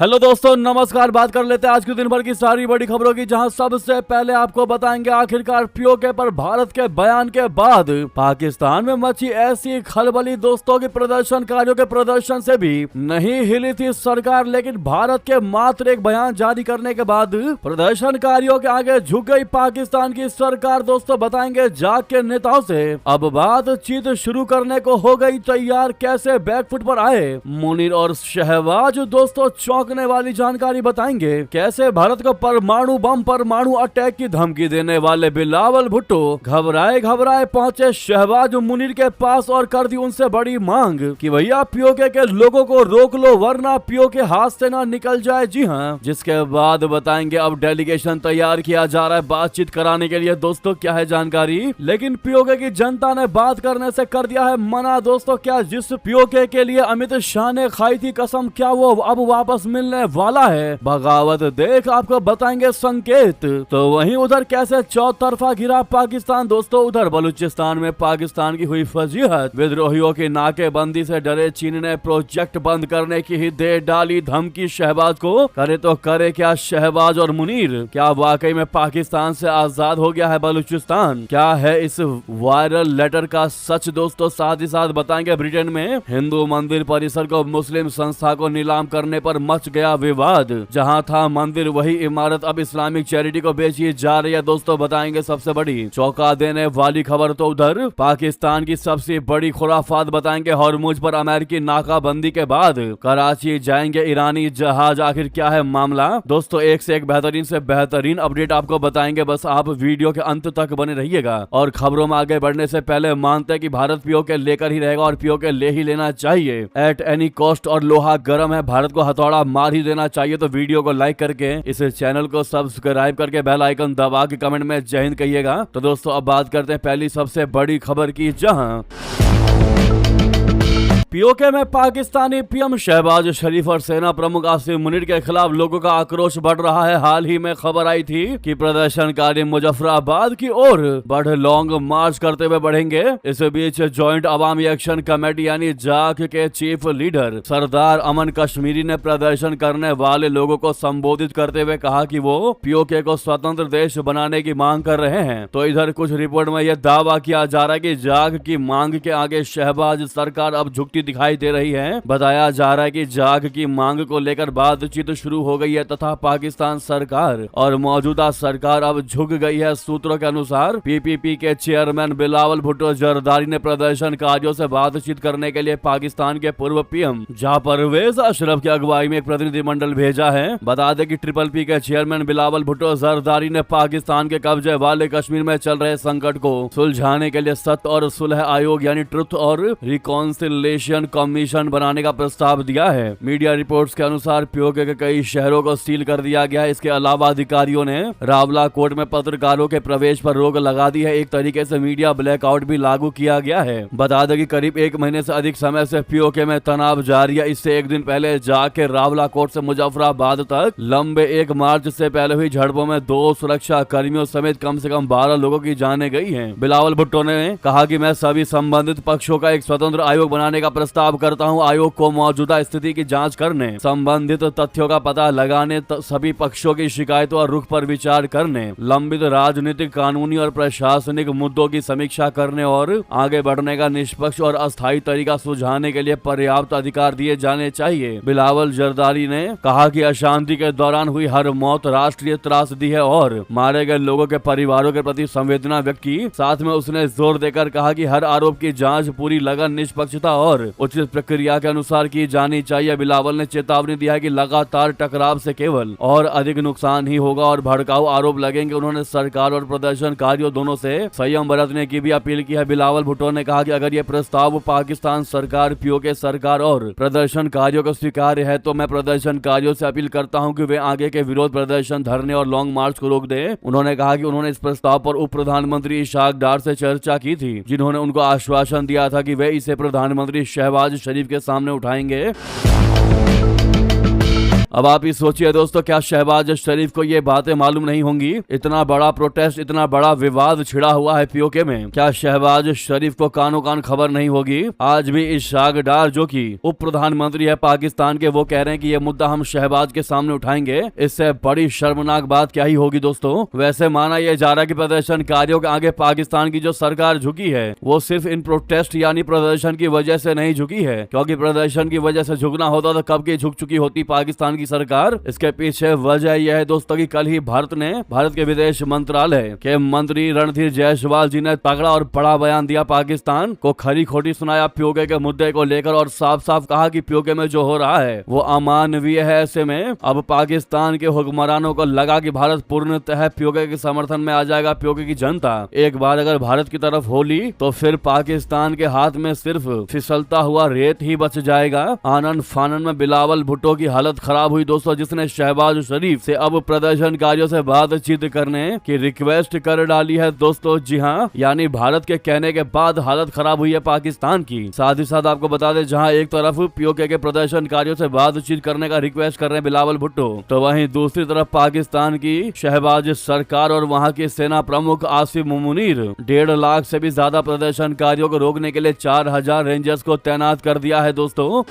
Hello दोस्तों, नमस्कार। बात कर लेते हैं आज के दिन भर की सारी बड़ी खबरों की, जहां सबसे पहले आपको बताएंगे आखिरकार पीओके पर भारत के बयान के बाद पाकिस्तान में मची ऐसी खलबली। दोस्तों की प्रदर्शनकारियों के प्रदर्शन से भी नहीं हिली थी सरकार, लेकिन भारत के मात्र एक बयान जारी करने के बाद प्रदर्शनकारियों के आगे झुक गई पाकिस्तान की सरकार। दोस्तों बताएंगे जाग के नेताओं से अब बातचीत शुरू करने को हो गई तैयार, कैसे बैकफुट पर आए मुनीर और शहबाज। दोस्तों चौंकने वाली जानकारी बताएंगे, कैसे भारत को परमाणु बम परमाणु अटैक की धमकी देने वाले बिलावल भुट्टो घबराए पहुंचे शहबाज मुनीर के पास और कर दी उनसे बड़ी मांग कि भैया पीओके के लोगों को रोक लो वरना पीओके हाथ से ना निकल जाए। जी हाँ, जिसके बाद बताएंगे अब डेलीगेशन तैयार किया जा रहा है बातचीत कराने के लिए। दोस्तों क्या है जानकारी, लेकिन पीओके की जनता ने बात करने से कर दिया है मना। दोस्तों क्या जिस पीओके के लिए अमित शाह ने खाई थी कसम, क्या वो अब वापस मिलने वाला है? बगावत देख आपको बताएंगे संकेत। तो वहीं उधर कैसे चौतरफा घिरा पाकिस्तान। दोस्तों उधर बलूचिस्तान में पाकिस्तान की हुई फजीहत, विद्रोहियों की नाकेबंदी से डरे चीन ने प्रोजेक्ट बंद करने की ही दे डाली धमकी शहबाज को। करे तो करे क्या शहबाज और मुनीर, क्या वाकई में पाकिस्तान से आजाद हो गया है बलूचिस्तान? क्या है इस वायरल लेटर का सच? दोस्तों साथ ही साथ बताएंगे ब्रिटेन में हिंदू मंदिर परिसर को मुस्लिम संस्था को नीलाम करने पर मच गया विवाद। जहां था मंदिर वही इमारत अब इस्लामिक चैरिटी को बेची जा रही है। दोस्तों बताएंगे सबसे बड़ी चौंका देने वाली खबर। तो उधर पाकिस्तान की सबसे बड़ी खुराफात बताएंगे, हॉर्मुज पर अमेरिकी नाकाबंदी के बाद कराची जाएंगे ईरानी जहाज। आखिर क्या है मामला? दोस्तों एक से एक बेहतरीन अपडेट आपको बताएंगे, बस आप वीडियो के अंत तक बने रहिएगा। और खबरों में आगे बढ़ने से पहले मानते हैं कि भारत पीओके लेकर ही रहेगा और पीओके ले ही लेना चाहिए एट एनी कॉस्ट। और लोहा गर्म है, भारत को हथौड़ा मार ही देना चाहिए। तो वीडियो को लाइक करके इस चैनल को सब्सक्राइब करके बेल आइकन दबा के कमेंट में जय हिंद कहिएगा। तो दोस्तों अब बात करते हैं पहली सबसे बड़ी खबर की, जहां पीओके में पाकिस्तानी पीएम शहबाज शरीफ और सेना प्रमुख आसिम मुनीर के खिलाफ लोगों का आक्रोश बढ़ रहा है। हाल ही में खबर आई थी कि प्रदर्शनकारी मुजफ्फराबाद की ओर बढ़ लॉन्ग मार्च करते हुए बढ़ेंगे। इस बीच जॉइंट अवामी एक्शन कमेटी यानी जाक के चीफ लीडर सरदार अमन कश्मीरी ने प्रदर्शन करने वाले लोगों को संबोधित करते हुए कहा कि वो पीओके को स्वतंत्र देश बनाने की मांग कर रहे हैं। तो इधर कुछ रिपोर्ट में यह दावा किया जा रहा है कि जाक की मांग के आगे शहबाज सरकार अब झुकती दिखाई दे रही है। बताया जा रहा है कि जाग की मांग को लेकर बातचीत शुरू हो गई है तथा पाकिस्तान सरकार और मौजूदा सरकार अब झुक गई है। सूत्रों के अनुसार पीपीपी के चेयरमैन बिलावल भुट्टो जरदारी ने प्रदर्शनकारियों से बातचीत करने के लिए पाकिस्तान के पूर्व पीएम जहां परवेज अशरफ की अगुवाई में एक प्रतिनिधिमंडल भेजा है। बता दें कि ट्रिपल पी के चेयरमैन बिलावल भुट्टो जरदारी ने पाकिस्तान के कब्जे वाले कश्मीर में चल रहे संकट को सुलझाने के लिए सत्य और सुलह आयोग यानी ट्रुथ और रिकॉन्सिलेशन कमीशन बनाने का प्रस्ताव दिया है। मीडिया रिपोर्ट्स के अनुसार पीओके के कई शहरों को सील कर दिया गया है। इसके अलावा अधिकारियों ने रावला कोर्ट में पत्रकारों के प्रवेश पर रोक लगा दी है। एक तरीके से मीडिया ब्लैकआउट भी लागू किया गया है। बता दें कि करीब एक महीने से अधिक समय से पीओके में तनाव जारी है। इससे एक दिन पहले जाके रावला कोर्ट से मुजफ्फराबाद तक लंबे एक मार्च से पहले हुई झड़पों में 2 सुरक्षा कर्मियों समेत कम से कम 12 लोगों की जानें गई हैं। बिलावल भुट्टो ने कहा कि मैं सभी संबंधित पक्षों का एक स्वतंत्र आयोग बनाने का प्रस्ताव करता हूं। आयोग को मौजूदा स्थिति की जांच करने, संबंधित तथ्यों का पता लगाने, सभी पक्षों की शिकायतों और रुख पर विचार करने, लंबित राजनीतिक, कानूनी और प्रशासनिक मुद्दों की समीक्षा करने और आगे बढ़ने का निष्पक्ष और अस्थायी तरीका सुझाने के लिए पर्याप्त अधिकार दिए जाने चाहिए। बिलावल जरदारी ने कहा कि अशांति के दौरान हुई हर मौत राष्ट्रीय त्रासदी है और मारे गए लोगों के परिवारों के प्रति संवेदना व्यक्त की। साथ में उसने जोर देकर कहा कि हर आरोप की जांच पूरी लगन, निष्पक्षता और उचित प्रक्रिया के अनुसार की जानी चाहिए। बिलावल ने चेतावनी दिया है कि लगातार टकराव से केवल और अधिक नुकसान ही होगा और भड़काऊ आरोप लगेंगे। उन्होंने सरकार और प्रदर्शनकारियों दोनों से संयम बरतने की भी अपील की है। बिलावल भुट्टो ने कहा कि अगर ये प्रस्ताव पाकिस्तान सरकार, पीओके सरकार और प्रदर्शनकारियों को स्वीकार्य है तो मैं प्रदर्शनकारियों से अपील करता हूं कि वे आगे के विरोध प्रदर्शन, धरने और लॉन्ग मार्च को रोक दें। उन्होंने कहा कि उन्होंने इस प्रस्ताव पर उप प्रधानमंत्री इशाक डार से चर्चा की थी, जिन्होंने उनको आश्वासन दिया था कि वे इसे प्रधानमंत्री शहबाज शरीफ के सामने उठाएंगे। अब आप ही सोचिए दोस्तों, क्या शहबाज शरीफ को ये बातें मालूम नहीं होंगी? इतना बड़ा प्रोटेस्ट, इतना बड़ा विवाद छिड़ा हुआ है पीओके में, क्या शहबाज शरीफ को कानो कान खबर नहीं होगी? आज भी इशाक डार जो कि उप प्रधानमंत्री है पाकिस्तान के, वो कह रहे हैं कि ये मुद्दा हम शहबाज के सामने उठाएंगे। इससे बड़ी शर्मनाक बात क्या ही होगी दोस्तों। वैसे माना यह जा रहा है कि प्रदर्शनकारियों के आगे पाकिस्तान की जो सरकार झुकी है वो सिर्फ इन प्रोटेस्ट यानी प्रदर्शन की वजह से नहीं झुकी है, क्योंकि प्रदर्शन की वजह से झुकना होता तो कब की झुक चुकी होती पाकिस्तान की सरकार। इसके पीछे वजह यह है दोस्तों कि कल ही भारत के विदेश मंत्रालय के मंत्री रणधीर जायसवाल जी ने तगड़ा और बड़ा बयान दिया, पाकिस्तान को खरी खोटी सुनाया पीओके के मुद्दे को लेकर और साफ साफ कहा कि पीओके में जो हो रहा है वो अमानवीय है। ऐसे में अब पाकिस्तान के हुक्मरानों को लगा कि भारत पूर्णतः पीओके के समर्थन में आ जाएगा। पीओके की जनता एक बार अगर भारत की तरफ होली तो फिर पाकिस्तान के हाथ में सिर्फ फिसलता हुआ रेत ही बच जाएगा। आनन फानन में बिलावल भुट्टो की हालत खराब हुई दोस्तों, जिसने शहबाज शरीफ से अब प्रदर्शनकारियों से बातचीत करने की रिक्वेस्ट कर डाली है दोस्तों। जी हाँ, यानी भारत के कहने के बाद हालत खराब हुई है पाकिस्तान की। साथ ही साथ आपको बता दें, जहां एक तरफ पीओके के प्रदर्शनकारियों से बातचीत करने का रिक्वेस्ट कर रहे हैं बिलावल भुट्टो, तो वहीं दूसरी तरफ पाकिस्तान की शहबाज सरकार और वहां के सेना प्रमुख आसिफ मुनीर 1.5 लाख से भी ज्यादा प्रदर्शनकारियों को रोकने के लिए 4000 रेंजर्स को तैनात कर दिया है दोस्तों।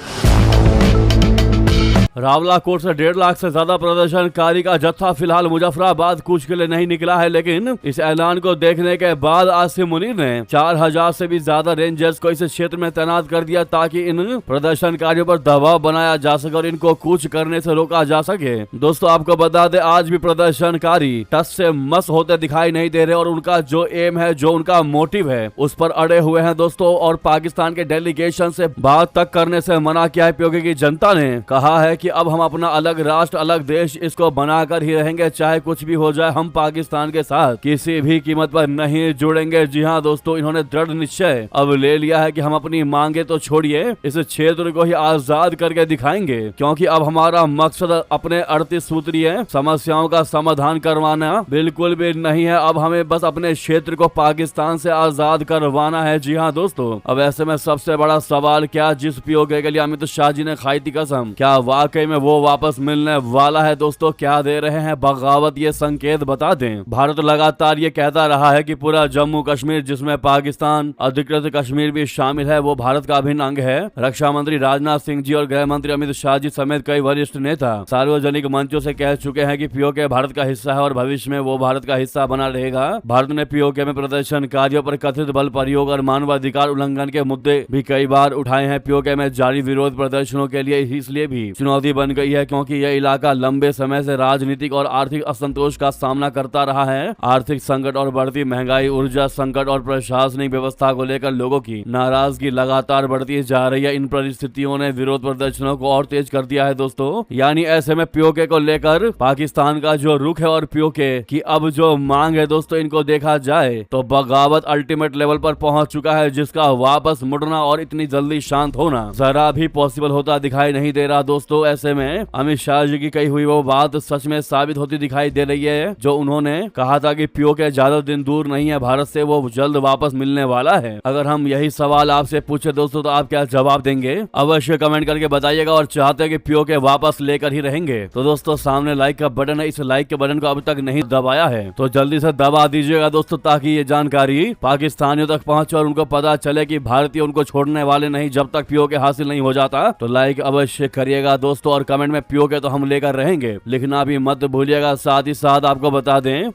रावलाकोट से 1.5 लाख से ज्यादा प्रदर्शनकारी का जत्था फिलहाल मुजफ्फराबाद कूच के लिए नहीं निकला है, लेकिन इस ऐलान को देखने के बाद आसिफ मुनीर ने 4000 से भी ज्यादा रेंजर्स को इस क्षेत्र में तैनात कर दिया ताकि इन प्रदर्शनकारियों पर दबाव बनाया जा सके और इनको कूच करने से रोका जा सके। दोस्तों आपको बता दें, आज भी प्रदर्शनकारी टस से मस होते दिखाई नहीं दे रहे और उनका जो एम है, जो उनका मोटिव है, उस पर अड़े हुए हैं दोस्तों। और पाकिस्तान के डेलीगेशन से बात तक करने से मना किया है। पीओके की जनता ने कहा है कि अब हम अपना अलग राष्ट्र, अलग देश इसको बनाकर ही रहेंगे, चाहे कुछ भी हो जाए। हम पाकिस्तान के साथ किसी भी कीमत पर नहीं जुड़ेंगे। जी हाँ दोस्तों, इन्होंने दृढ़ निश्चय अब ले लिया है कि हम अपनी मांगे तो छोड़िए, इस क्षेत्र को ही आजाद करके दिखाएंगे, क्योंकि अब हमारा मकसद अपने 38 सूत्रीय समस्याओं का समाधान करवाना बिल्कुल भी नहीं है। अब हमें बस अपने क्षेत्र को पाकिस्तान से आजाद करवाना है। जी हाँ दोस्तों, अब ऐसे में सबसे बड़ा सवाल, क्या जिस पीओके के लिए अमित शाह जी ने खाई थी कसम, क्या वाकई में वो वापस मिलने वाला है दोस्तों? क्या दे रहे हैं बगावत ये संकेत बता दें। भारत लगातार ये कहता रहा है कि पूरा जम्मू कश्मीर, जिसमें पाकिस्तान अधिकृत कश्मीर भी शामिल है, वो भारत का अभिन्न अंग है। रक्षा मंत्री राजनाथ सिंह जी और गृह मंत्री अमित शाह जी समेत कई वरिष्ठ नेता सार्वजनिक मंचों से कह चुके हैं कि पीओके भारत का हिस्सा है और भविष्य में वो भारत का हिस्सा बना रहेगा। भारत ने पीओके में प्रदर्शनकारियों पर कथित बल प्रयोग और मानवाधिकार उल्लंघन के मुद्दे भी कई बार उठाए हैं। पीओके में जारी विरोध प्रदर्शनों के लिए इसलिए भी चुनौती बन गई है क्योंकि यह इलाका लंबे समय से राजनीतिक और आर्थिक असंतोष का सामना करता रहा है। आर्थिक संकट और बढ़ती महंगाई, ऊर्जा संकट और प्रशासनिक व्यवस्था को लेकर लोगों की नाराजगी लगातार बढ़ती जा रही है। इन परिस्थितियों ने विरोध प्रदर्शनों को और तेज कर दिया है दोस्तों। यानी ऐसे में पीओके को लेकर पाकिस्तान का जो रुख है और पीओके की अब जो मांग है दोस्तों, इनको देखा जाए तो बगावत अल्टीमेट लेवल पर पहुंच चुका है, जिसका वापस मुड़ना और इतनी जल्दी शांत होना जरा भी पॉसिबल होता दिखाई नहीं दे रहा दोस्तों। ऐसे में अमित शाह जी की कही हुई वो बात सच में साबित होती दिखाई दे रही है, जो उन्होंने कहा था कि पीओके ज्यादा दिन दूर नहीं है भारत से, वो जल्द वापस मिलने वाला है। अगर हम यही सवाल आपसे पूछे दोस्तों, तो आप क्या जवाब देंगे? अवश्य कमेंट करके बताइएगा। और चाहते हैं कि पीओके वापस लेकर ही रहेंगे तो दोस्तों सामने लाइक का बटन है, इस लाइक के बटन को अभी तक नहीं दबाया है तो जल्दी से दबा दीजिएगा दोस्तों, ताकि ये जानकारी पाकिस्तानियों तक पहुंचे और उनको पता चले कि भारतीय उनको छोड़ने वाले नहीं जब तक पीओके हासिल नहीं हो जाता। तो लाइक अवश्य करिएगा दोस्तों और कमेंट में पीओके तो हम लेकर रहेंगे लिखना भी मत भूलिएगा। साथ ही साथ आपको बता दें,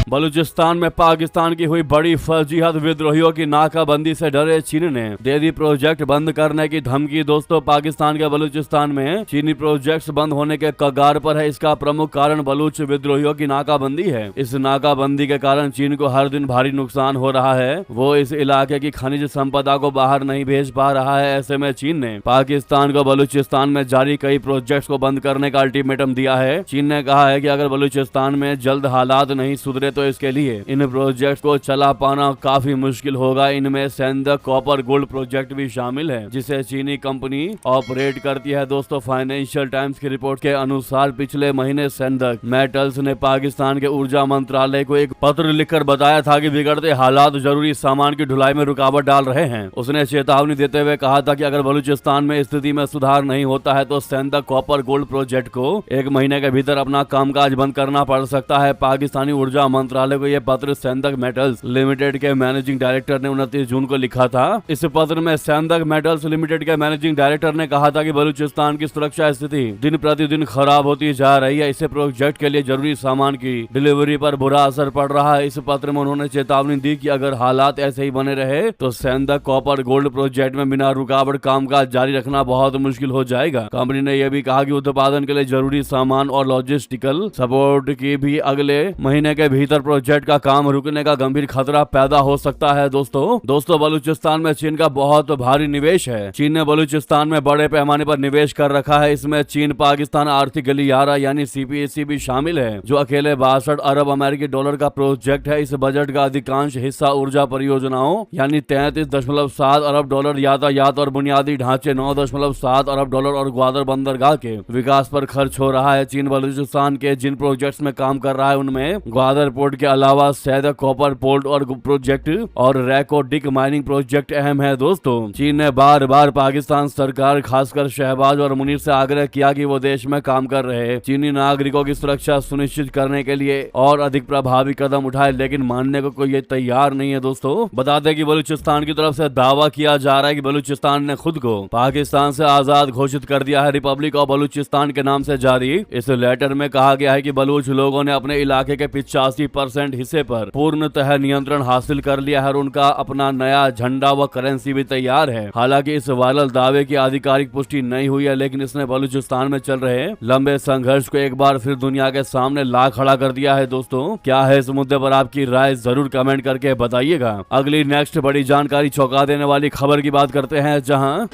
बलूचिस्तान में पाकिस्तान की हुई बड़ी फर्जीहत, विद्रोहियों की नाकाबंदी से डरे चीन ने दे दी प्रोजेक्ट बंद करने की धमकी। दोस्तों पाकिस्तान के बलूचिस्तान में चीनी प्रोजेक्ट्स बंद होने के कगार पर है। इसका प्रमुख कारण बलूच विद्रोहियों की नाकाबंदी है। इस नाकाबंदी के कारण चीन को हर दिन भारी नुकसान हो रहा है। वो इस इलाके की खनिज संपदा को बाहर नहीं भेज पा रहा है। ऐसे में चीन ने पाकिस्तान को बलूचिस्तान में जारी कई प्रोजेक्ट्स को बंद करने का अल्टीमेटम दिया है। चीन ने कहा है कि अगर बलूचिस्तान में जल्द हालात नहीं सुधरे तो इसके लिए इन प्रोजेक्ट को चला पाना काफी मुश्किल होगा। इनमें सेंधक कॉपर गोल्ड प्रोजेक्ट भी शामिल है, जिसे चीनी कंपनी ऑपरेट करती है। दोस्तों, फाइनेंशियल टाइम्स की रिपोर्ट के अनुसार पिछले महीने सेंधक मेटल्स ने पाकिस्तान के ऊर्जा मंत्रालय को एक पत्र लिखकर बताया था कि बिगड़ते हालात जरूरी सामान की ढुलाई में रुकावट डाल रहे हैं। उसने चेतावनी देते हुए कहा था कि अगर बलूचिस्तान में स्थिति में सुधार नहीं होता है तो सेंधक कॉपर गोल्ड प्रोजेक्ट को 1 महीने के भीतर अपना कामकाज बंद करना पड़ सकता है। पाकिस्तानी ऊर्जा मंत्रालय को यह पत्र सेंधक मेटल्स लिमिटेड के मैनेजिंग डायरेक्टर ने 29 जून को लिखा था। इस पत्र में सेंधक मेटल्स लिमिटेड के मैनेजिंग डायरेक्टर ने कहा था कि बलूचिस्तान की सुरक्षा स्थिति दिन प्रतिदिन खराब होती जा रही है। इससे प्रोजेक्ट के लिए जरूरी सामान की डिलीवरी पर बुरा असर पड़ रहा है। इस पत्र में उन्होंने चेतावनी दी कि अगर हालात ऐसे ही बने रहे तो सेंधक कॉपर गोल्ड प्रोजेक्ट में बिना रुकावट कामकाज जारी रखना बहुत मुश्किल हो जाएगा। कंपनी ने यह भी कहा कि उत्पादन के लिए जरूरी सामान और लॉजिस्टिकल सपोर्ट की भी अगले महीने के भीतर प्रोजेक्ट का काम रुकने का गंभीर खतरा पैदा हो सकता है। दोस्तों बलूचिस्तान में चीन का बहुत भारी निवेश है। चीन ने बलूचिस्तान में बड़े पैमाने पर निवेश कर रखा है। इसमें चीन पाकिस्तान आर्थिक गलियारा यानी CPEC भी शामिल है, जो अकेले 62 अरब अमेरिकी डॉलर का प्रोजेक्ट है। इस बजट का अधिकांश हिस्सा ऊर्जा परियोजनाओं यानी 33.7 अरब डॉलर, यातायात और बुनियादी ढांचे 9.7 अरब डॉलर और ग्वादर बंदरगाह के विकास पर खर्च हो रहा है। चीन बलूचिस्तान के जिन प्रोजेक्ट्स में काम कर रहा है उनमें ग्वादर पोर्ट के अलावा सेंधक कॉपर पोर्ट और प्रोजेक्ट और रैको डिक माइनिंग प्रोजेक्ट अहम है। दोस्तों, चीन ने बार बार पाकिस्तान सरकार खासकर शहबाज और मुनीर से आग्रह किया कि वो देश में काम कर रहे चीनी नागरिकों की सुरक्षा सुनिश्चित करने के लिए और अधिक प्रभावी कदम उठाए, लेकिन मानने को कोई तैयार नहीं है। दोस्तों, बता दें कि बलूचिस्तान की तरफ से दावा किया जा रहा है कि बलूचिस्तान ने खुद को पाकिस्तान से आजाद घोषित कर दिया है। रिपब्लिक ऑफ बलूचिस्तान के नाम से जारी इस लेटर में कहा गया है कि बलूच लोगों ने अपने इलाके के 85% हिस्से पर पूर्णतः नियंत्रण हासिल कर लिया है और उनका अपना नया झंडा व करेंसी भी तैयार है। हालांकि इस वायरल दावे की आधिकारिक पुष्टि नहीं हुई है, लेकिन इसने बलूचिस्तान में चल रहे लंबे संघर्ष को एक बार फिर दुनिया के सामने ला खड़ा कर दिया है। दोस्तों, क्या है इस मुद्दे पर आपकी राय, जरूर कमेंट करके बताइएगा। अगली नेक्स्ट बड़ी जानकारी चौंका देने वाली खबर की बात करते हैं, जहां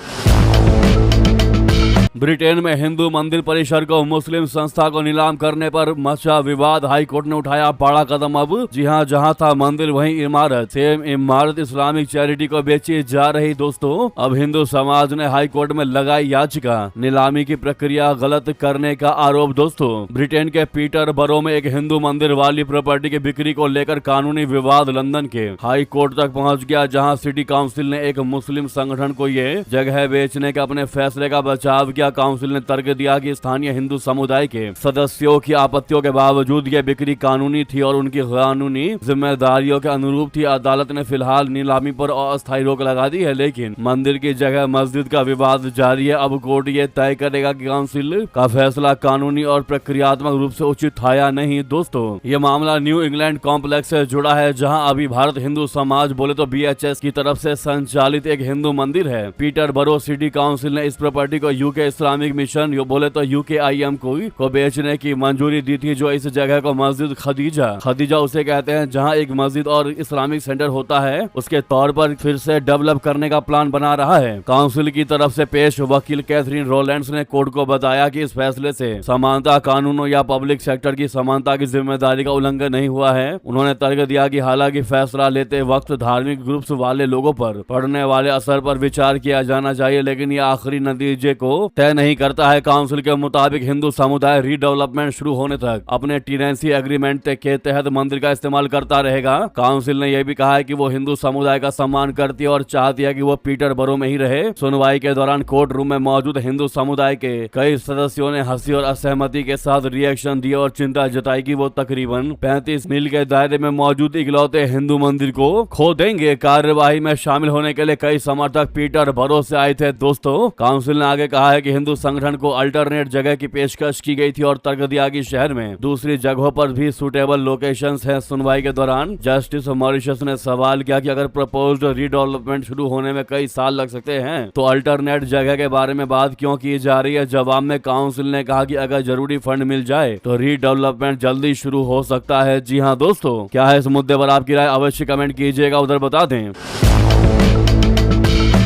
ब्रिटेन में हिंदू मंदिर परिसर को मुस्लिम संस्था को नीलाम करने पर मचा विवाद। हाई कोर्ट ने उठाया बड़ा कदम। अब जी हां, जहां था मंदिर वहीं इमारत, सेम इमारत इस्लामिक चैरिटी को बेची जा रही। दोस्तों, अब हिंदू समाज ने हाई कोर्ट में लगाई याचिका, नीलामी की प्रक्रिया गलत करने का आरोप। दोस्तों, ब्रिटेन के पीटर बरो में एक हिंदू मंदिर वाली प्रॉपर्टी की बिक्री को लेकर कानूनी विवाद लंदन के हाई कोर्ट तक पहुंच गया, जहां सिटी काउंसिल ने एक मुस्लिम संगठन को ये जगह बेचने के अपने फैसले का बचाव किया। काउंसिल ने तर्क दिया कि स्थानीय हिंदू समुदाय के सदस्यों की आपत्तियों के बावजूद यह बिक्री कानूनी थी और उनकी कानूनी जिम्मेदारियों के अनुरूप थी। अदालत ने फिलहाल नीलामी पर अस्थायी रोक लगा दी है, लेकिन मंदिर की जगह मस्जिद का विवाद जारी है। अब कोर्ट ये तय करेगा कि काउंसिल का फैसला कानूनी और प्रक्रियात्मक रूप से उचित था या नहीं। दोस्तों, ये मामला न्यू इंग्लैंड कॉम्प्लेक्स से जुड़ा है, जहां अभी भारत हिंदू समाज बोले तो BHS की तरफ से संचालित एक हिंदू मंदिर है। पीटर बरो सिटी काउंसिल ने इस प्रॉपर्टी को यूके इस्लामिक मिशन बोले तो UKIM को बेचने की मंजूरी दी थी, जो इस जगह को मस्जिद खदीजा उसे कहते हैं, जहां एक मस्जिद और इस्लामिक सेंटर होता है, उसके तौर पर फिर से डेवलप करने का प्लान बना रहा है। काउंसिल की तरफ से पेश वकील कैथरीन रोलैंड्स ने कोर्ट को बताया कि इस फैसले से समानता कानूनों या पब्लिक सेक्टर की समानता की जिम्मेदारी का उल्लंघन नहीं हुआ है। उन्होंने तर्क दिया कि हालांकि फैसला लेते वक्त धार्मिक ग्रुप्स वाले लोगों पर पड़ने वाले असर पर विचार किया जाना चाहिए, लेकिन यह आखिरी नतीजे को तय नहीं करता है। काउंसिल के मुताबिक हिंदू समुदाय रीडेवलपमेंट शुरू होने तक अपने टेनेंसी एग्रीमेंट के तहत मंदिर का इस्तेमाल करता रहेगा। काउंसिल ने यह भी कहा है कि वो हिंदू समुदाय का सम्मान करती है और चाहती है कि वो पीटर बरो में ही रहे। सुनवाई के दौरान कोर्ट रूम में मौजूद हिंदू समुदाय के कई सदस्यों ने हंसी और असहमति के साथ रिएक्शन दिए और चिंता जताई कि वो तकरीबन 35 मील के दायरे में मौजूद इकलौते हिंदू मंदिर को खो देंगे। कार्यवाही में शामिल होने के लिए कई समर्थक पीटर बरो से आए थे। दोस्तों, काउंसिल ने आगे कहा है कि हिंदू संगठन को अल्टरनेट जगह की पेशकश की गई थी और तर्क दिया कि शहर में दूसरी जगहों पर भी सुटेबल लोकेशंस हैं। सुनवाई के दौरान जस्टिस मॉरिशस ने सवाल किया कि अगर प्रपोज्ड रीडेवलपमेंट शुरू होने में कई साल लग सकते हैं तो अल्टरनेट जगह के बारे में बात क्यों की जा रही है। जवाब में काउंसिल ने कहा कि अगर जरूरी फंड मिल जाए तो रीडेवलपमेंट जल्दी शुरू हो सकता है। जी हाँ दोस्तों, क्या है इस मुद्दे पर आपकी राय, अवश्य कमेंट कीजिएगा, उधर बता दें।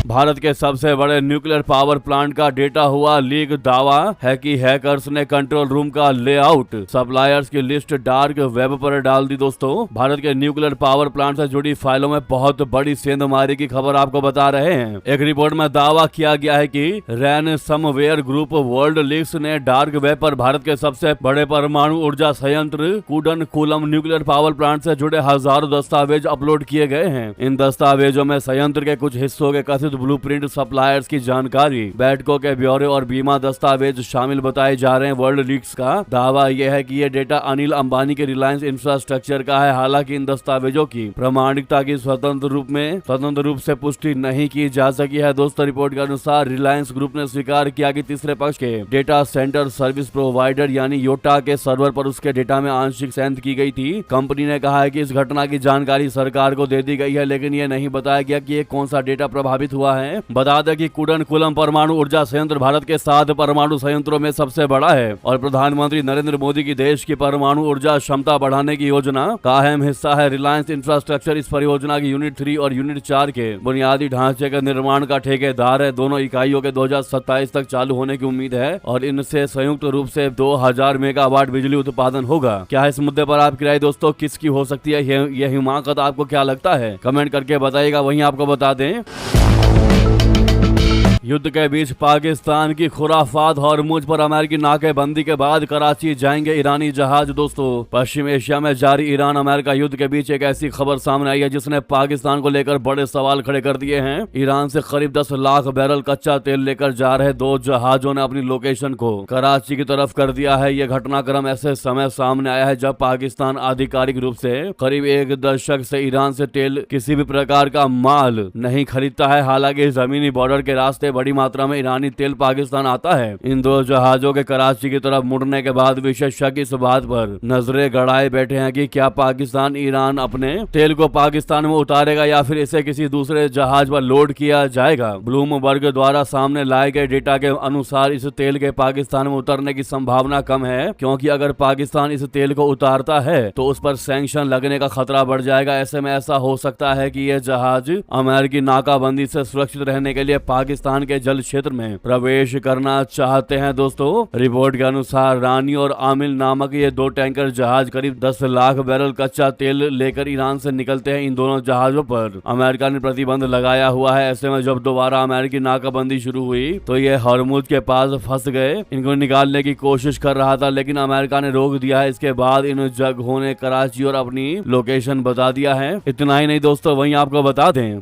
भारत के सबसे बड़े न्यूक्लियर पावर प्लांट का डेटा हुआ लीक। दावा है कि हैकर्स ने कंट्रोल रूम का लेआउट, सप्लायर्स की लिस्ट डार्क वेब पर डाल दी। दोस्तों, भारत के न्यूक्लियर पावर प्लांट से जुड़ी फाइलों में बहुत बड़ी सेंधमारी की खबर आपको बता रहे हैं। एक रिपोर्ट में दावा किया गया है कि रैनसमवेयर ग्रुप वर्ल्ड लीक्स ने डार्क वेब पर भारत के सबसे बड़े परमाणु ऊर्जा संयंत्र कुडनकुलम न्यूक्लियर पावर प्लांट से जुड़े हजारों दस्तावेज अपलोड किए गए हैं। इन दस्तावेजों में संयंत्र के कुछ हिस्सों के कथित ब्लूप्रिंट, सप्लायर्स की जानकारी, बैठकों के ब्यौरे और बीमा दस्तावेज शामिल बताए जा रहे हैं। वर्ल्ड लीक्स का दावा यह है कि यह डेटा अनिल अंबानी के रिलायंस इंफ्रास्ट्रक्चर का है। हालांकि इन दस्तावेजों की प्रामाणिकता की स्वतंत्र रूप से पुष्टि नहीं की जा सकी है। दोस्तों, रिपोर्ट के अनुसार रिलायंस ग्रुप ने स्वीकार किया कि तीसरे पक्ष के डेटा सेंटर सर्विस प्रोवाइडर यानी योटा के सर्वर पर उसके डेटा में आंशिक सेंध की गई थी। कंपनी ने कहा है कि इस घटना की जानकारी सरकार को दे दी गई है, लेकिन यह नहीं बताया गया कि कौन सा डेटा प्रभावित हुआ है। बता दें कि कुडनकुलम परमाणु ऊर्जा संयंत्र भारत के 7 परमाणु संयंत्रों में सबसे बड़ा है और प्रधानमंत्री नरेंद्र मोदी की देश की परमाणु ऊर्जा क्षमता बढ़ाने की योजना का अहम हिस्सा है। रिलायंस इंफ्रास्ट्रक्चर इस परियोजना की यूनिट 3 और यूनिट 4 के बुनियादी ढांचे के निर्माण का ठेकेदार है। दोनों इकाइयों के 2027 तक चालू होने की उम्मीद है और इनसे संयुक्त रूप से 2000 मेगावाट बिजली उत्पादन होगा। क्या इस मुद्दे पर आपकी राय दोस्तों किसकी हो सकती है? यह हिमाकत आपको क्या लगता है? कमेंट करके बताइएगा। वहीं आपको बता दें, युद्ध के बीच पाकिस्तान की खुराफात हॉर्मुज पर अमेरिकी नाकेबंदी के बाद कराची जाएंगे ईरानी जहाज। दोस्तों, पश्चिम एशिया में जारी ईरान अमेरिका युद्ध के बीच एक ऐसी खबर सामने आई है जिसने पाकिस्तान को लेकर बड़े सवाल खड़े कर दिए हैं। ईरान से करीब 10 लाख बैरल कच्चा तेल लेकर जा रहे 2 जहाजों ने अपनी लोकेशन को कराची की तरफ कर दिया है। यह घटनाक्रम ऐसे समय सामने आया है जब पाकिस्तान आधिकारिक रूप से करीब 1 दशक से ईरान से तेल किसी भी प्रकार का माल नहीं खरीदता है। हालांकि जमीनी बॉर्डर के रास्ते बड़ी मात्रा में ईरानी तेल पाकिस्तान आता है। इन 2 जहाजों के कराची की तरफ मुड़ने के बाद विशेषज्ञ इस बात पर नजरें गड़ाए बैठे हैं कि क्या पाकिस्तान ईरान अपने तेल को पाकिस्तान में उतारेगा या फिर इसे किसी दूसरे जहाज पर लोड किया जाएगा। ब्लूमबर्ग द्वारा सामने लाए गए डेटा के अनुसार इस तेल के पाकिस्तान में उतरने की संभावना कम है, क्योंकि अगर पाकिस्तान इस तेल को उतारता है तो उस पर सैंक्शन लगने का खतरा बढ़ जाएगा। ऐसे में ऐसा हो सकता है कि यह जहाज अमेरिकी नाकाबंदी से सुरक्षित रहने के लिए पाकिस्तान के जल क्षेत्र में प्रवेश करना चाहते हैं। दोस्तों, रिपोर्ट के अनुसार रानी और आमिल नामक ये 2 टैंकर जहाज करीब 10 लाख बैरल कच्चा तेल लेकर ईरान से निकलते हैं। इन दोनों जहाजों पर अमेरिका ने प्रतिबंध लगाया हुआ है। ऐसे में जब दोबारा अमेरिकी नाकाबंदी शुरू हुई तो ये हॉर्मुज के पास फंस गए। इनको निकालने की कोशिश कर रहा था, लेकिन अमेरिका ने रोक दिया है। इसके बाद इन जगहों ने कराची और अपनी लोकेशन बता दिया है। इतना ही नहीं दोस्तों, वहीं आपको बता दें,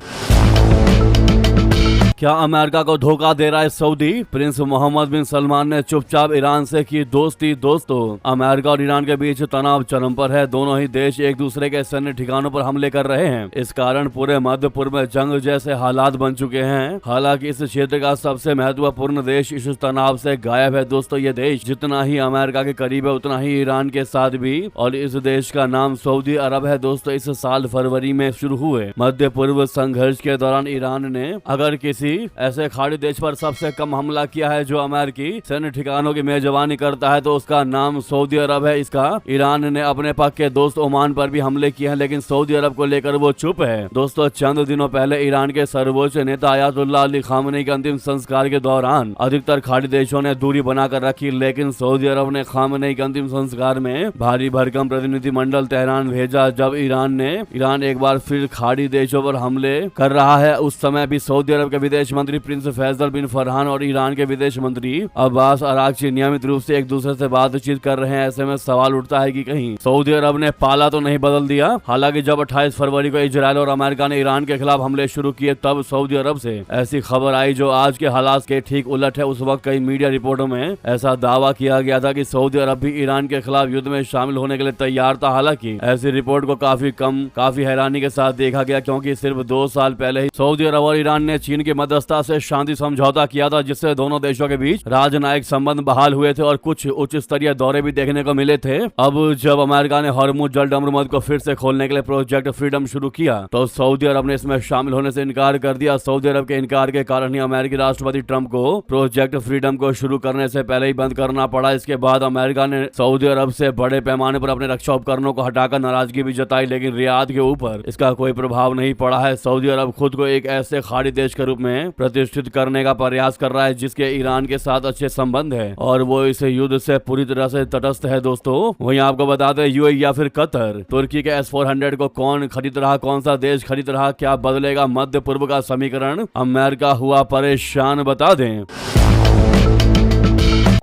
क्या अमेरिका को धोखा दे रहा है सऊदी? प्रिंस मोहम्मद बिन सलमान ने चुपचाप ईरान से की दोस्ती। दोस्तों, अमेरिका और ईरान के बीच तनाव चरम पर है। दोनों ही देश एक दूसरे के सैन्य ठिकानों पर हमले कर रहे हैं। इस कारण पूरे मध्य पूर्व में जंग जैसे हालात बन चुके हैं। हालांकि इस क्षेत्र का सबसे महत्वपूर्ण देश इस तनाव से गायब है। दोस्तों, ये देश जितना ही अमेरिका के करीब है उतना ही ईरान के साथ भी, और इस देश का नाम सऊदी अरब है। दोस्तों, इस साल फरवरी में शुरू हुए मध्य पूर्व संघर्ष के दौरान ईरान ने अगर किसी ऐसे खाड़ी देश पर सबसे कम हमला किया है जो अमेरिकी सैन्य ठिकानों की मेजबानी करता है, तो उसका नाम सऊदी अरब है। इसका ईरान ने अपने पक्के दोस्त ओमान पर भी हमले किए हैं, लेकिन सऊदी अरब को लेकर वो चुप है। दोस्तों, चंद दिनों पहले ईरान के सर्वोच्च नेता अयातुल्लाह अली खामनेई के अंतिम संस्कार के दौरान अधिकतर खाड़ी देशों ने दूरी बनाकर रखी, लेकिन सऊदी अरब ने खामनेई के अंतिम संस्कार में भारी भरकम प्रतिनिधिमंडल तेहरान भेजा। जब ईरान एक बार फिर खाड़ी देशों पर हमले कर रहा है, उस समय भी सऊदी अरब के विदेश मंत्री प्रिंस फैसल बिन फरहान और ईरान के विदेश मंत्री अब्बास अरागची नियमित रूप से एक दूसरे से बातचीत कर रहे हैं। ऐसे में सवाल उठता है कि कहीं सऊदी अरब ने पाला तो नहीं बदल दिया। हालांकि जब 28 फरवरी को इजरायल और अमेरिका ने ईरान के खिलाफ हमले शुरू किए, तब सऊदी अरब से ऐसी खबर आई जो आज के हालात के ठीक उलट है। उस वक्त कई मीडिया रिपोर्टों में ऐसा दावा किया गया था कि सऊदी अरब भी ईरान के खिलाफ युद्ध में शामिल होने के लिए तैयार था। हालांकि ऐसी रिपोर्ट को काफी हैरानी के साथ देखा गया, क्योंकि सिर्फ 2 साल पहले ही सऊदी अरब और ईरान ने चीन की मध्यस्थता से शांति समझौता किया था, जिससे दोनों देशों के बीच राजनयिक संबंध बहाल हुए थे और कुछ उच्च स्तरीय दौरे भी देखने को मिले थे। अब जब अमेरिका ने हॉर्मुज जलडमरूमद को फिर से खोलने के लिए प्रोजेक्ट फ्रीडम शुरू किया, तो सऊदी अरब ने इसमें शामिल होने से इनकार कर दिया। सऊदी अरब के इनकार के कारण ही अमेरिकी राष्ट्रपति ट्रंप को प्रोजेक्ट फ्रीडम को शुरू करने से पहले ही बंद करना पड़ा। इसके बाद अमेरिका ने सऊदी अरब से बड़े पैमाने पर अपने रक्षा उपकरणों को हटाकर नाराजगी भी जताई, लेकिन रियाद के ऊपर इसका कोई प्रभाव नहीं पड़ा है। सऊदी अरब खुद को एक ऐसे खाड़ी देश के रूप में में प्रतिष्ठित करने का प्रयास कर रहा है, जिसके ईरान के साथ अच्छे संबंध है और वो इस युद्ध से पूरी तरह से तटस्थ है। दोस्तों वहीं आपको बता दें यूएई या फिर कतर, तुर्की के S-400 को कौन खरीद रहा, कौन सा देश खरीद रहा, क्या बदलेगा मध्य पूर्व का समीकरण, अमेरिका हुआ परेशान, बता दें।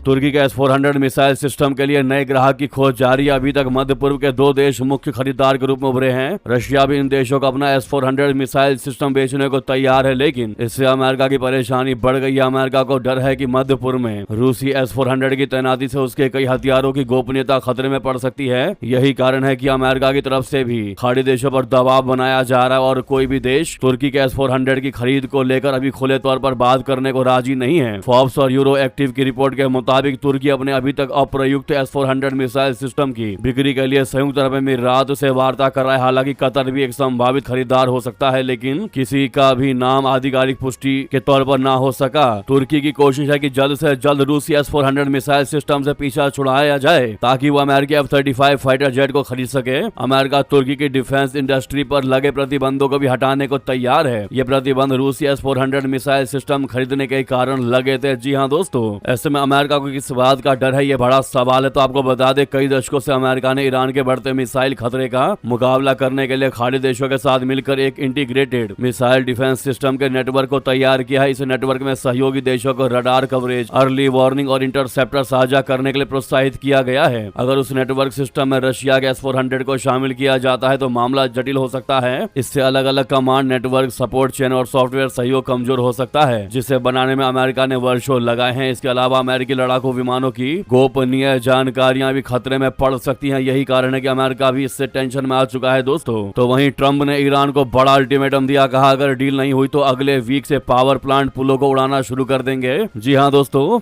तुर्की के S-400 मिसाइल सिस्टम के लिए नए ग्राहक की खोज जारी है। अभी तक मध्य पूर्व के 2 देश मुख्य खरीदार के रूप में उभरे हैं। रशिया भी इन देशों को अपना S-400 मिसाइल सिस्टम बेचने को तैयार है, लेकिन इससे अमेरिका की परेशानी बढ़ गई है। अमेरिका को डर है कि मध्य पूर्व में रूसी S-400 की तैनाती से उसके कई हथियारों की गोपनीयता खतरे में पड़ सकती है। यही कारण है कि अमेरिका की तरफ से भी खाड़ी देशों पर दबाव बनाया जा रहा है और कोई भी देश तुर्की के S-400 की खरीद को लेकर अभी खुले तौर पर बात करने को राजी नहीं है। फोर्ब्स और यूरो एक्टिव की रिपोर्ट के मुताबिक तुर्की अपने अभी तक अप्रयुक्त S-400 मिसाइल सिस्टम की बिक्री के लिए संयुक्त अरब अमीरात से वार्ता कर रहा है। हालांकि कतर भी एक संभावित खरीदार हो सकता है, लेकिन किसी का भी नाम आधिकारिक पुष्टि के तौर पर ना हो सका। तुर्की की कोशिश है कि जल्द से जल्द रूसी S-400 मिसाइल सिस्टम से पीछा छुड़ाया जाए ताकि वो अमेरिकी F-35 फाइटर जेट को खरीद सके। अमेरिका तुर्की की डिफेंस इंडस्ट्री पर लगे प्रतिबंधों को भी हटाने को तैयार है। ये प्रतिबंध रूसी S-400 मिसाइल सिस्टम खरीदने के कारण लगे थे। जी हाँ दोस्तों, ऐसे में अमेरिका को किस बात का डर है, ये बड़ा सवाल है। तो आपको बता दें, कई दशकों से अमेरिका ने ईरान के बढ़ते मिसाइल खतरे का मुकाबला करने के लिए खाड़ी देशों के साथ मिलकर एक इंटीग्रेटेड मिसाइल डिफेंस सिस्टम के नेटवर्क को तैयार किया है। इस नेटवर्क में सहयोगी देशों को रडार कवरेज, अर्ली वार्निंग और इंटरसेप्टर साझा करने के लिए प्रोत्साहित किया गया है। अगर उस नेटवर्क सिस्टम में रशिया के S-400 को शामिल किया जाता है तो मामला जटिल हो सकता है। इससे अलग अलग कमांड नेटवर्क, सपोर्ट चेन और सॉफ्टवेयर सहयोग कमजोर हो सकता है, जिसे बनाने में अमेरिका ने वर्षों लगाए हैं। इसके अलावा अमेरिकी लड़ाकू विमानों की गोपनीय जानकारियां भी खतरे में पड़ सकती हैं। यही कारण है कि अमेरिका भी इससे टेंशन में आ चुका है। दोस्तों तो वहीं ट्रंप ने ईरान को बड़ा अल्टीमेटम दिया, कहा अगर डील नहीं हुई तो अगले वीक से पावर प्लांट पुलों को उड़ाना शुरू कर देंगे। जी हाँ दोस्तों,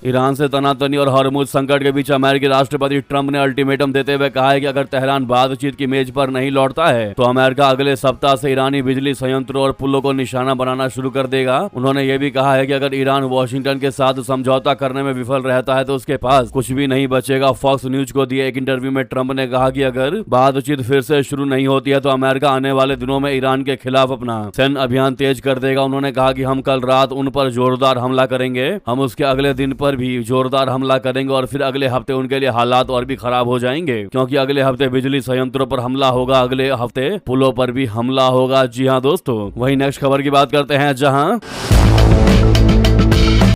ईरान से तनातनी और हॉर्मुज संकट के बीच अमेरिकी राष्ट्रपति ट्रंप ने अल्टीमेटम देते हुए कहा है कि अगर तेहरान बातचीत की मेज पर नहीं लौटता है तो अमेरिका अगले सप्ताह से ईरानी बिजली संयंत्रों और पुलों को निशाना बनाना शुरू कर देगा। उन्होंने ये भी कहा है कि अगर ईरान वाशिंगटन के साथ समझौता करने में विफल रहता है तो उसके पास कुछ भी नहीं बचेगा। फॉक्स न्यूज को दिए एक इंटरव्यू में ट्रंप ने कहा कि अगर बातचीत फिर से शुरू नहीं होती है तो अमेरिका आने वाले दिनों में ईरान के खिलाफ अपना सैन्य अभियान तेज कर देगा। उन्होंने कहा कि हम कल रात उन पर जोरदार हमला करेंगे, हम उसके अगले दिन पर भी जोरदार हमला करेंगे और फिर अगले हफ्ते उनके लिए हालात और भी खराब हो जाएंगे, क्योंकि अगले हफ्ते बिजली संयंत्रों पर हमला होगा, अगले हफ्ते पुलों पर भी हमला होगा। जी हाँ दोस्तों, वही नेक्स्ट खबर की बात करते हैं, जहां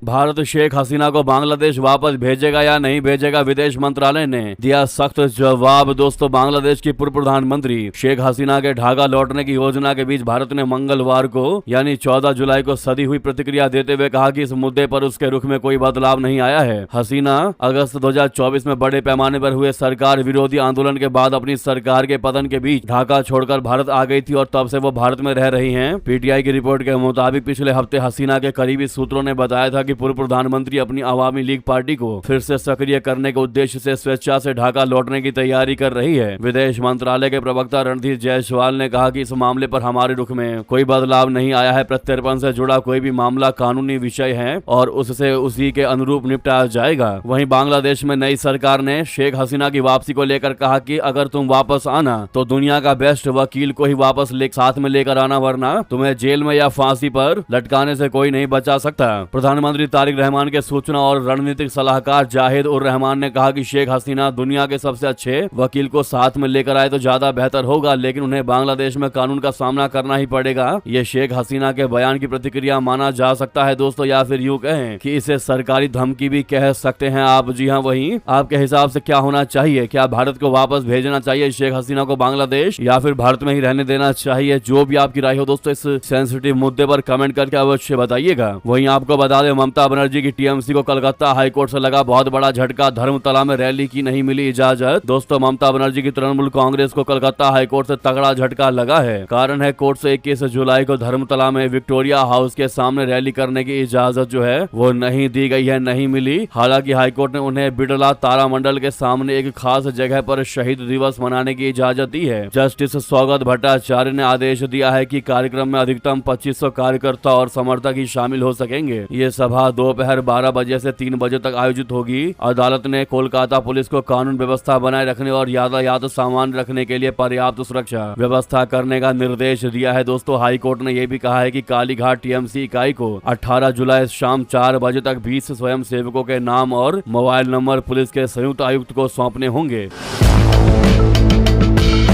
भारत शेख हसीना को बांग्लादेश वापस भेजेगा या नहीं भेजेगा, विदेश मंत्रालय ने दिया सख्त जवाब। दोस्तों बांग्लादेश की पूर्व प्रधानमंत्री शेख हसीना के ढाका लौटने की योजना के बीच भारत ने मंगलवार को यानी 14 जुलाई को सदी हुई प्रतिक्रिया देते हुए कहा कि इस मुद्दे पर उसके रुख में कोई बदलाव नहीं आया है। हसीना अगस्त 2024 में बड़े पैमाने पर हुए सरकार विरोधी आंदोलन के बाद अपनी सरकार के पतन के बीच ढाका छोड़कर भारत आ गई थी और तब से वो भारत में रह रही हैं। पीटीआई की रिपोर्ट के मुताबिक पिछले हफ्ते हसीना के करीबी सूत्रों ने बताया था कि पूर्व प्रधानमंत्री अपनी आवामी लीग पार्टी को फिर से सक्रिय करने के उद्देश्य से स्वेच्छा से ढाका लौटने की तैयारी कर रही है। विदेश मंत्रालय के प्रवक्ता रणधीर जायसवाल ने कहा कि इस मामले पर हमारे रुख में कोई बदलाव नहीं आया है। प्रत्यर्पण से जुड़ा कोई भी मामला कानूनी विषय है और उससे उसी के अनुरूप निपटाया जाएगा। वहीं बांग्लादेश में नई सरकार ने शेख हसीना की वापसी को लेकर कहा कि अगर तुम वापस आना तो दुनिया का बेस्ट वकील को ही वापस साथ में लेकर आना, वरना तुम्हें जेल में या फांसी पर लटकाने से कोई नहीं बचा सकता। प्रधानमंत्री तारिक रहमान के सूचना और रणनीतिक सलाहकार जाहिद उर रहमान ने कहा कि शेख हसीना दुनिया के सबसे अच्छे वकील को साथ में लेकर आए तो ज्यादा बेहतर होगा, लेकिन उन्हें बांग्लादेश में कानून का सामना करना ही पड़ेगा। ये शेख हसीना के बयान की प्रतिक्रिया माना जा सकता है दोस्तों, या फिर यूं कहें कि इसे सरकारी धमकी भी कह सकते हैं आप। जी हाँ, वही आपके हिसाब से क्या होना चाहिए? क्या भारत को वापस भेजना चाहिए शेख हसीना को बांग्लादेश, या फिर भारत में ही रहने देना चाहिए? जो भी आपकी राय हो दोस्तों, इस सेंसिटिव मुद्दे पर कमेंट करके अवश्य बताइएगा। वहीं आपको बता दें, ममता बनर्जी की टीएमसी को कलकत्ता हाईकोर्ट से लगा बहुत बड़ा झटका, धर्मतला में रैली की नहीं मिली इजाजत। दोस्तों ममता बनर्जी की तृणमूल कांग्रेस को कलकत्ता हाईकोर्ट से तगड़ा झटका लगा है। कारण है कोर्ट से 21 जुलाई को धर्मतला में विक्टोरिया हाउस के सामने रैली करने की इजाजत जो है वो नहीं दी गई है, नहीं मिली। हालांकि हाईकोर्ट ने उन्हें बिड़ला तारामंडल के सामने एक खास जगह पर शहीद दिवस मनाने की इजाजत दी है। जस्टिस सौगत भट्टाचार्य ने आदेश दिया है कि कार्यक्रम में अधिकतम 2500 कार्यकर्ता और समर्थक ही शामिल हो सकेंगे। ये सभा सभा दोपहर 12 बजे से 3 बजे तक आयोजित होगी। अदालत ने कोलकाता पुलिस को कानून व्यवस्था बनाए रखने और यातायात सामान्य रखने के लिए पर्याप्त सुरक्षा व्यवस्था करने का निर्देश दिया है। दोस्तों, हाई कोर्ट ने यह भी कहा है कि कालीघाट टीएमसी इकाई को 18 जुलाई शाम 4 बजे तक 20 स्वयं सेवकों के नाम और मोबाइल नंबर पुलिस के संयुक्त आयुक्त को सौंपने होंगे।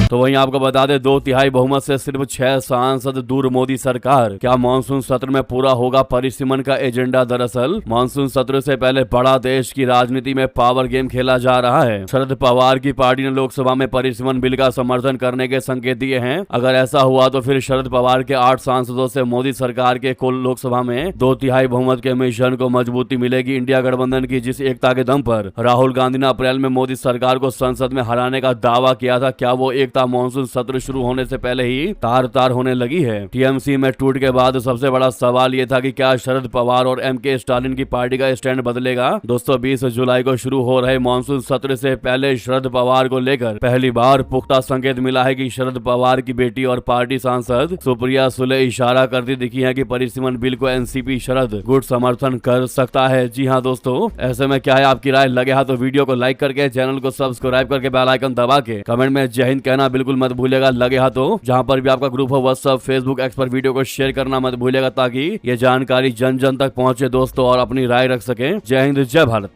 तो वहीं आपको बता दें, 2/3 बहुमत से सिर्फ 6 सांसद दूर मोदी सरकार। क्या मानसून सत्र में पूरा होगा परिसीमन का एजेंडा? दरअसल मानसून सत्र से पहले बड़ा देश की राजनीति में पावर गेम खेला जा रहा है। शरद पवार की पार्टी ने लोकसभा में परिसीमन बिल का समर्थन करने के संकेत दिए हैं। अगर ऐसा हुआ तो फिर शरद पवार के 8 सांसदों से मोदी सरकार के कुल लोकसभा में 2/3 बहुमत के मिशन को मजबूती मिलेगी। इंडिया गठबंधन की जिस एकता के दम पर राहुल गांधी ने अप्रैल में मोदी सरकार को संसद में हराने का दावा किया था, क्या वो एकता मानसून सत्र शुरू होने से पहले ही तार तार होने लगी है? टीएमसी में टूट के बाद सबसे बड़ा सवाल यह था कि क्या शरद पवार और एमके स्टालिन की पार्टी का स्टैंड बदलेगा। दोस्तों, 20 जुलाई को शुरू हो रहे मानसून सत्र से पहले शरद पवार को लेकर पहली बार पुख्ता संकेत मिला है कि शरद पवार की बेटी और पार्टी सांसद सुप्रिया सुले इशारा करती दिखी है कि परिसीमन बिल को एनसीपी शरद गुट समर्थन कर सकता है। जी हाँ दोस्तों, ऐसे में क्या है आपकी राय? लगे हाथ तो वीडियो को लाइक करके, चैनल को सब्सक्राइब करके, बेल आइकन दबा के कमेंट में जय हिंद कहना बिल्कुल मत भूलेगा। लगे हाथों जहां पर भी आपका ग्रुप हो, व्हाट्सएप, फेसबुक, एक्स पर वीडियो को शेयर करना मत भूलेगा ताकि ये जानकारी जन जन तक पहुंचे दोस्तों और अपनी राय रख सकें। जय हिंद, जय भारत।